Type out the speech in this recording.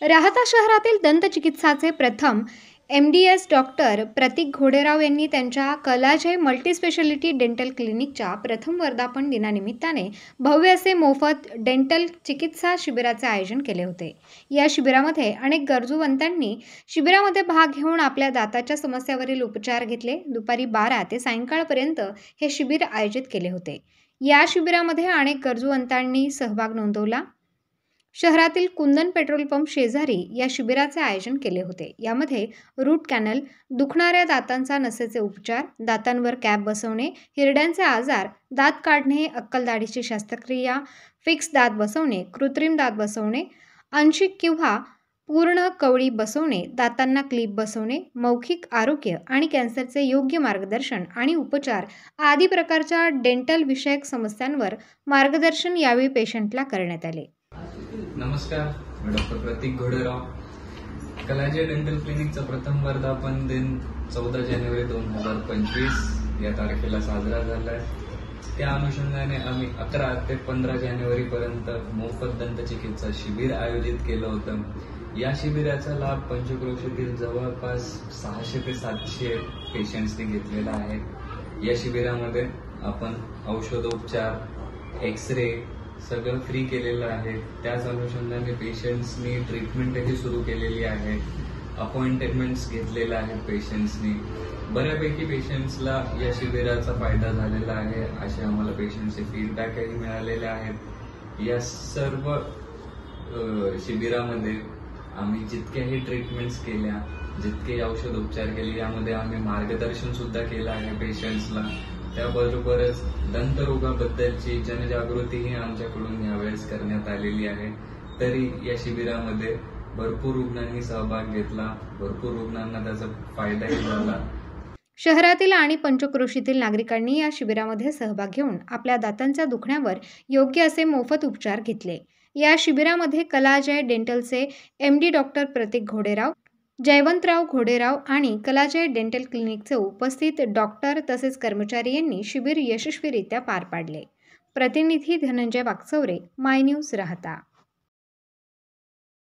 राहता शहरातील दंतचिकित्साचे प्रथम MDS डॉक्टर प्रतीक घोडेराव यांनी त्यांच्या कलाजय मल्टीस्पेशालिटी डेंटल क्लिनिकच्या प्रथम वर्धापन दिनानिमित्ताने भव्य असे मोफत डेंटल चिकित्सा शिबिराचे आयोजन केले होते। या शिबिरामध्ये अनेक गरजूवंतांनी शिबिरामध्ये भाग घेऊन आपल्या दाताच्या समस्यावरील उपचार घेतले। दुपारी 12 ते सायंकाळपर्यंत हे शिबिर आयोजित केले होते। या शिबिरामध्ये अनेक गरजूवंतांनी सहभाग नोंदवला। शहरातील कुंदन पेट्रोल पंप शेजारी या शिबिराचे आयोजन केले होते। यामध्ये रूट कॅनल, दुखणाऱ्या दातांचा नसेचे उपचार, दातांवर कॅप बसवणे, हिरड्यांचे आजार, दात काढणे, अक्कल दाढीची शस्त्रक्रिया, फिक्स दात बसवणे, कृत्रिम दात बसवणे, आंशिक किंवा पूर्ण कवळी बसवणे, दातांना क्लिप बसवणे, मौखिक आरोग्य आणि कॅन्सरचे योग्य मार्गदर्शन आणि उपचार आदी प्रकारच्या डेंटल विषयक समस्यांवर मार्गदर्शन यावेळी पेशंटला करण्यात आले। नमस्कार, मी डॉक्टर प्रतीक घोडेराव। कलाजय डेंटल क्लिनिकचा प्रथम वर्धापन दिन 14 जानेवारी 2025 या तारखेला साजरा झालाय। त्या अनुषंगाने आम्ही 11 ते 15 जानेवारी पर्यंत मोफत दंतचिकित्सा शिबिर आयोजित केलं होतं। या शिबिराचा लाभ पंचक्रोशीतील जवळपास 600 ते 700 पेशंट्सनी घेतलेला आहे। या शिबिरामध्ये आपण औषधोपचार, एक्सरे सगळं फ्री केलेलं आहे। त्याच अनुषंगाने पेशंट्सनी ट्रीटमेंटही सुरू केलेली आहे। अपॉइंटमेंट्स घेतलेल्या आहेत पेशंट्सनी। बऱ्यापैकी पेशंट्सला या शिबिराचा फायदा झालेला आहे असे आम्हाला पेशंटचे फीडबॅकही मिळालेले आहेत। या सर्व शिबिरामध्ये आम्ही जितक्याही ट्रीटमेंट्स केल्या, जितके औषधोपचार केले, यामध्ये आम्ही मार्गदर्शन सुद्धा केलं आहे पेशंट्सला। त्याबरोबरच दंतरोगाबद्दलची जनजागृतीही आमच्याकडून यावेळेस करण्यात आलेली आहे। तरी या शिबिरामध्ये भरपूर रुग्णांनी सहभाग घेतला, भरपूर रुग्णांना त्याचा फायदाही झाला। शहरातील आणि पंचक्रोशीतील नागरिकांनी या शिबिरामध्ये सहभाग घेऊन आपल्या दातांच्या दुखण्यावर योग्य असे मोफत उपचार घेतले। या शिबिरामध्ये कलाजय डेंटलचे MD डॉक्टर प्रतीक घोडेराव, जयवंतराव घोडेराव आणि कलाजय डेंटल क्लिनिकचे उपस्थित डॉक्टर तसेच कर्मचारी यांनी शिबिर यशस्वीरित्या पार पाडले। प्रतिनिधी धनंजय वाकचौरे, माय न्यूज राहता।